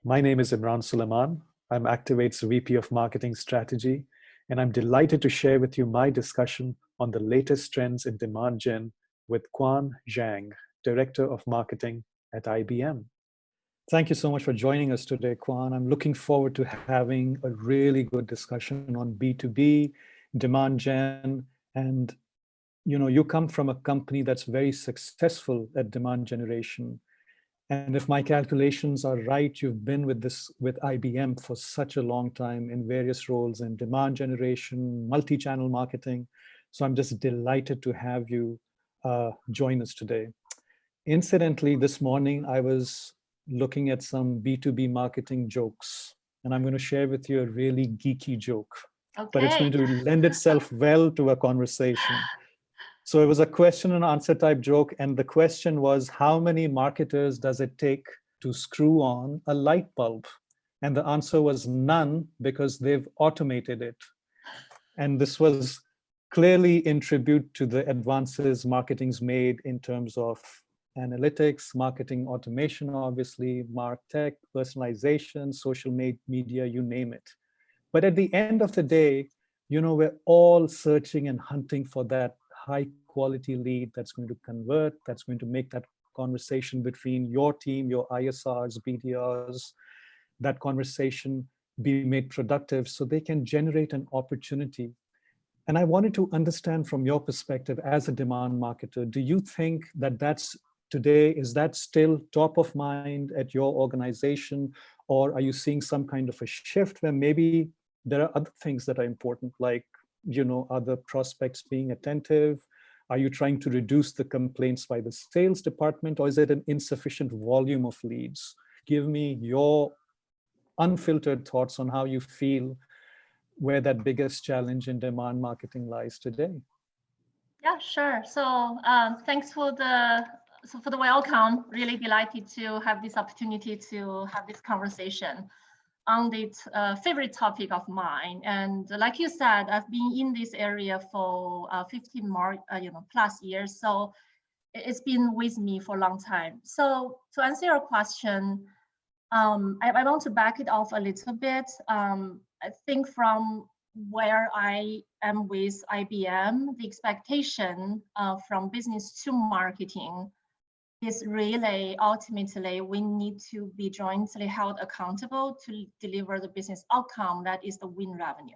My name is Imran Suleiman. I'm Activate's VP of Marketing Strategy, and I'm delighted to share with you my discussion on the latest trends in demand gen with Kun Zhang, Director of Marketing at IBM. Thank you so much for joining us today, Kun. I'm looking forward to having a really good discussion on B2B, demand gen, and you come from a company that's very successful at demand generation. And if my calculations are right, you've been with IBM for such a long time in various roles in demand generation, multi-channel marketing. So I'm just delighted to have you join us today. Incidentally, this morning I was looking at some B2B marketing jokes, and I'm going to share with you a really geeky joke, but it's Okay. going to lend itself well to a conversation. So it was a question and answer type joke. And the question was, how many marketers does it take to screw on a light bulb? And the answer was none, because they've automated it. And this was clearly in tribute to the advances marketing's made in terms of analytics, marketing automation, obviously, MarTech, personalization, social media, you name it. But at the end of the day, we're all searching and hunting for that high quality lead that's going to convert, that's going to make that conversation between your team, your ISRs, BDRs, that conversation be made productive so they can generate an opportunity. And I wanted to understand from your perspective as a demand marketer, do you think that is that still top of mind at your organization? Or are you seeing some kind of a shift where maybe there are other things that are important, like, other prospects being attentive? Are you trying to reduce the complaints by the sales department, or is it an insufficient volume of leads? Give me your unfiltered thoughts on how you feel where that biggest challenge in demand marketing lies today. Yeah, sure. So thanks for the welcome. Really delighted to have this opportunity to have this conversation on this favorite topic of mine. And like you said, I've been in this area for 15 more, plus years. So it's been with me for a long time. So to answer your question, I want to back it off a little bit. I think from where I am with IBM, the expectation from business to marketing is really ultimately we need to be jointly held accountable to deliver the business outcome that is the win revenue.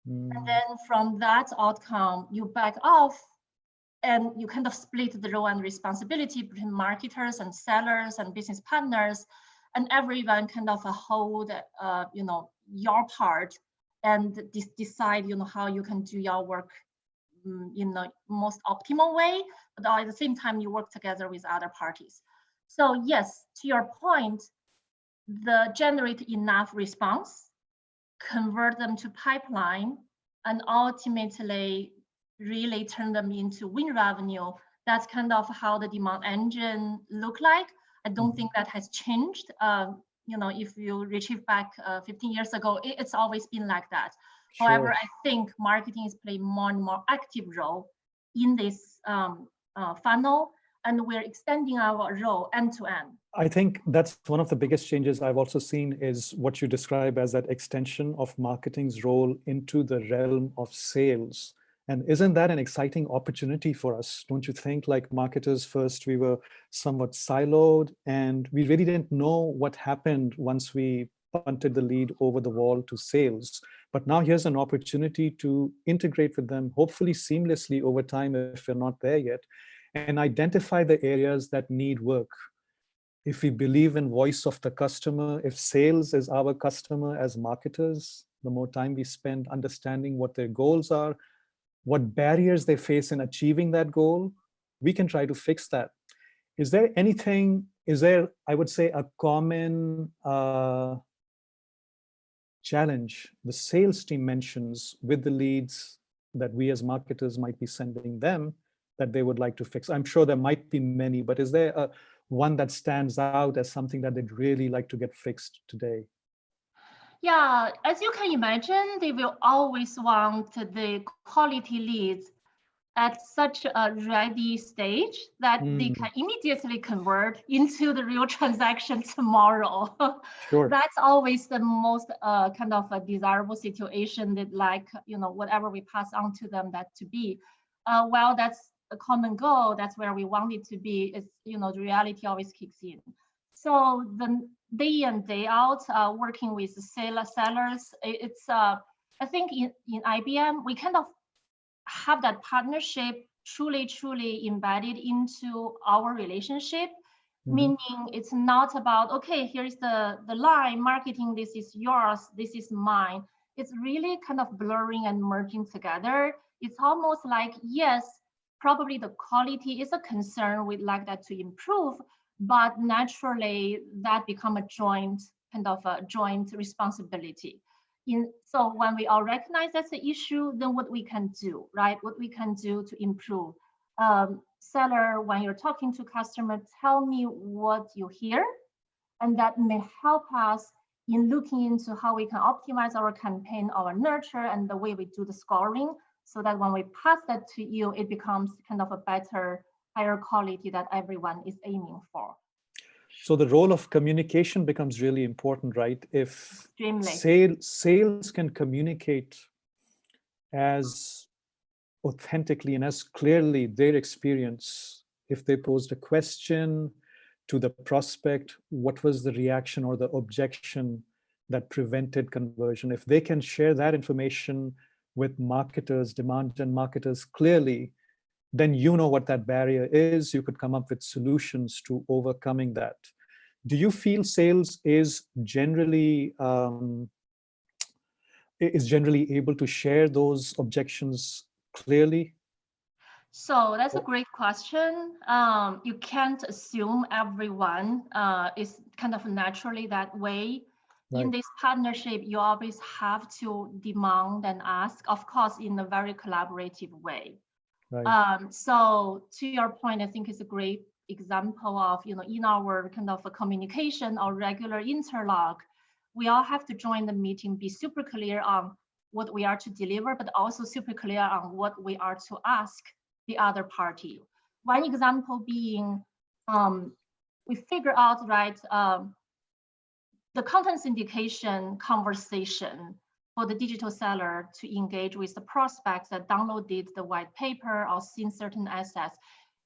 And then from that outcome, you back off and you kind of split the role and responsibility between marketers and sellers and business partners, and everyone kind of hold your part and decide how you can do your work in the most optimal way, but at the same time you work together with other parties. So yes, to your point, generate enough response, convert them to pipeline, and ultimately really turn them into win revenue. That's kind of how the demand engine look like. I don't think that has changed. If you retrieve back 15 years ago, it's always been like that. Sure. However, I think marketing is playing more and more active role in this funnel, and we're extending our role end to end. I think that's one of the biggest changes I've also seen is what you describe as that extension of marketing's role into the realm of sales. And isn't that an exciting opportunity for us? Don't you think? Like marketers, first we were somewhat siloed and we really didn't know what happened once we punted the lead over the wall to sales. But now here's an opportunity to integrate with them, hopefully seamlessly over time if we're not there yet, and identify the areas that need work. If we believe in voice of the customer, if sales is our customer as marketers, the more time we spend understanding what their goals are, what barriers they face in achieving that goal, we can try to fix that. Is there, I would say, a common challenge the sales team mentions with the leads that we as marketers might be sending them that they would like to fix? I'm sure there might be many, but is there one that stands out as something that they'd really like to get fixed today? Yeah, as you can imagine, they will always want the quality leads at such a ready stage that they can immediately convert into the real transaction tomorrow. Sure. That's always the most kind of a desirable situation that, like, whatever we pass on to them, that to be. Well, that's a common goal. That's where we want it to be. It's, the reality always kicks in. So the day in, day out, working with the sellers, it's, I think in IBM, we kind of have that partnership truly embedded into our relationship, meaning it's not about, okay, here's the line marketing, this is yours, this is mine. It's really kind of blurring and merging together. It's almost like, yes, probably the quality is a concern, we'd like that to improve, but naturally that become a joint responsibility. So when we all recognize that's the issue, then what we can do, right? What we can do to improve. Seller, when you're talking to customer, tell me what you hear, and that may help us in looking into how we can optimize our campaign, our nurture, and the way we do the scoring, so that when we pass that to you, it becomes kind of a better, higher quality that everyone is aiming for. So the role of communication becomes really important, right? If sales can communicate as authentically and as clearly their experience, if they posed a question to the prospect, what was the reaction or the objection that prevented conversion? If they can share that information with marketers, demand gen marketers clearly, then you know what that barrier is. You could come up with solutions to overcoming that. Do you feel sales is generally able to share those objections clearly? So that's a great question. You can't assume everyone is kind of naturally that way. Right. In this partnership, you always have to demand and ask, of course, in a very collaborative way. Right. So to your point, I think it's a great example of, in our kind of a communication or regular interlock, we all have to join the meeting, be super clear on what we are to deliver, but also super clear on what we are to ask the other party. One example being, we figure out, right, the content syndication conversation for the digital seller to engage with the prospects that downloaded the white paper or seen certain assets.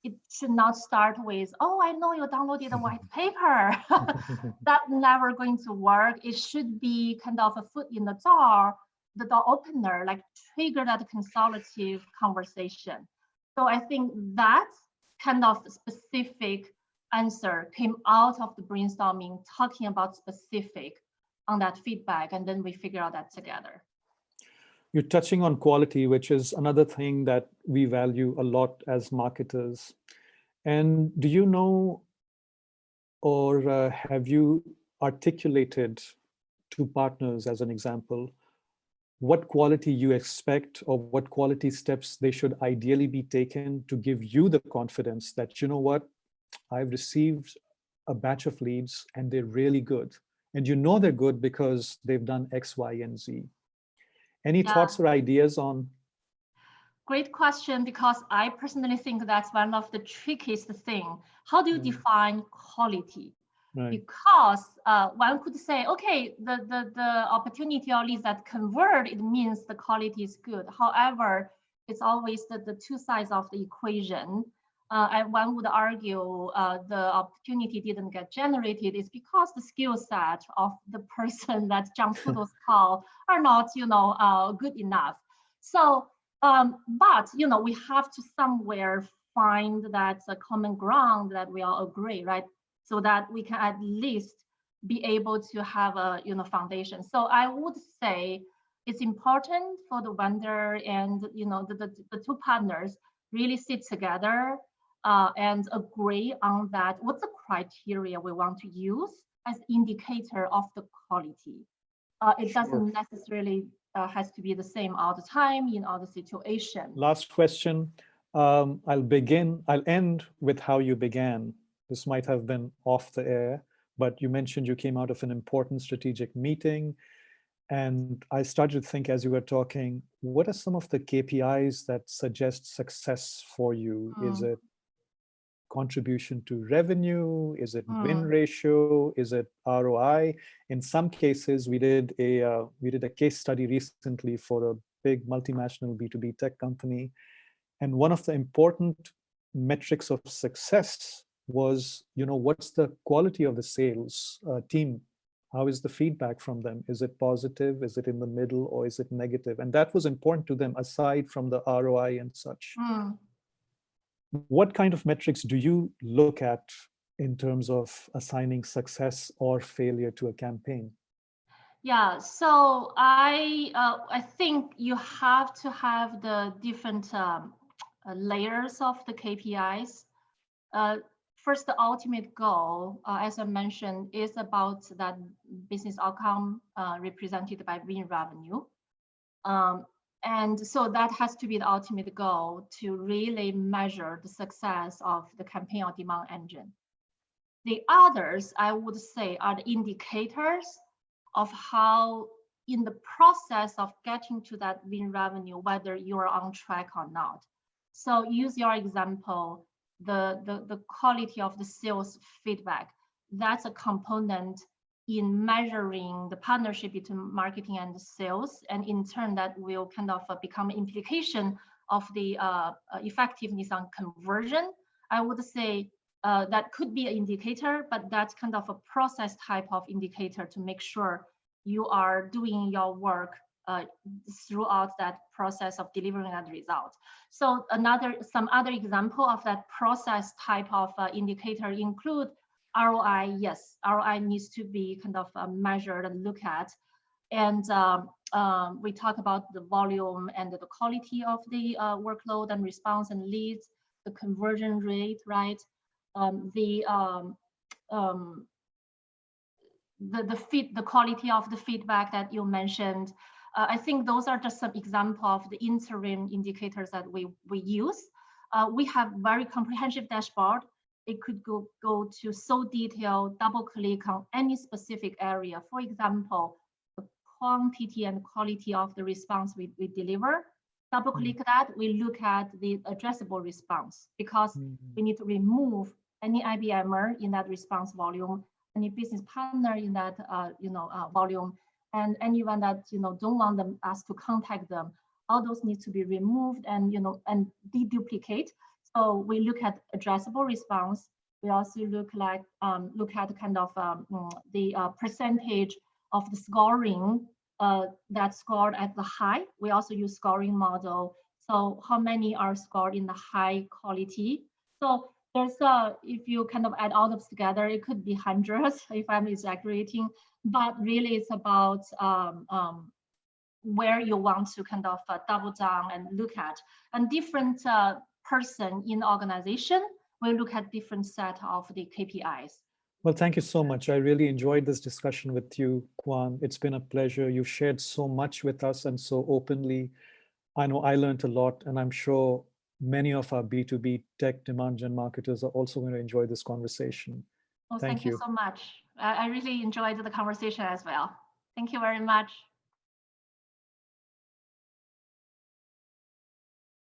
It should not start with, oh, I know you downloaded the white paper. That's never going to work. It should be kind of a foot in the door opener, like trigger that consultative conversation. So I think that kind of specific answer came out of the brainstorming, talking about specific on that feedback, and then we figure out that together. You're touching on quality, which is another thing that we value a lot as marketers. And do you know, or have you articulated to partners, as an example, what quality you expect or what quality steps they should ideally be taken to give you the confidence that, you know what, I've received a batch of leads and they're really good. And you know they're good because they've done X, Y, and Z. Any thoughts or ideas on? Great question, because I personally think that's one of the trickiest things. How do you define quality? Right. Because one could say, okay, the opportunity or leads that convert, it means the quality is good. However, it's always the two sides of the equation. And one would argue the opportunity didn't get generated is because the skill set of the person that jumped to those calls are not, good enough. So, but, we have to somewhere find that common ground that we all agree, right? So that we can at least be able to have a, foundation. So I would say it's important for the vendor and, the two partners really sit together and agree on that. What's the criteria we want to use as indicator of the quality? It doesn't necessarily has to be the same all the time in all the situations. Last question. I'll end with how you began. This might have been off the air, but you mentioned you came out of an important strategic meeting And I started to think as you were talking, what are some of the KPIs that suggest success for you? Is Mm, it contribution to revenue? Is it win mm, ratio? Is it ROI? In some cases, we did a case study recently for a big multinational B2B tech company, and one of the important metrics of success was, what's the quality of the sales team? How is the feedback from them? Is it positive? Is it in the middle, or is it negative? And that was important to them aside from the ROI and such. mm. What kind of metrics do you look at in terms of assigning success or failure to a campaign? Yeah, so I think you have to have the different layers of the KPIs. Uh, First, the ultimate goal, as I mentioned, is about that business outcome represented by win revenue. Um, and so that has to be the ultimate goal to really measure the success of the campaign or demand engine. The others, I would say, are the indicators of how, in the process of getting to that win revenue, whether you're on track or not. So use your example, the quality of the sales feedback. That's a component in measuring the partnership between marketing and sales. And in turn, that will kind of become an implication of the effectiveness on conversion. I would say that could be an indicator, but that's kind of a process type of indicator to make sure you are doing your work throughout that process of delivering that result. So some other example of that process type of indicator include ROI. Yes, ROI needs to be kind of measured and looked at. And we talk about the volume and the quality of the workload and response and leads, the conversion rate, right? The quality of the feedback that you mentioned. I think those are just some example of the interim indicators that we use. We have very comprehensive dashboard. It could go to so detailed, double click on any specific area. For example, the quantity and quality of the response we deliver. Double click that, we look at the addressable response because we need to remove any IBMer in that response volume, any business partner in that volume, and anyone that don't want us to contact them. All those need to be removed and and deduplicate. So we look at addressable response. We also look at kind of the percentage of the scoring that scored at the high. We also use scoring model. So how many are scored in the high quality? So there's if you kind of add all those together, it could be hundreds if I'm exaggerating, but really it's about where you want to kind of double down and look at. And different person in the organization will look at different set of the KPIs. Well, thank you so much. I really enjoyed this discussion with you, Kwan. It's been a pleasure. You've shared so much with us and so openly. I know I learned a lot, and I'm sure many of our B2B tech demand gen marketers are also going to enjoy this conversation. Well, Thank thank you you. so much. I really enjoyed the conversation as well. Thank you very much.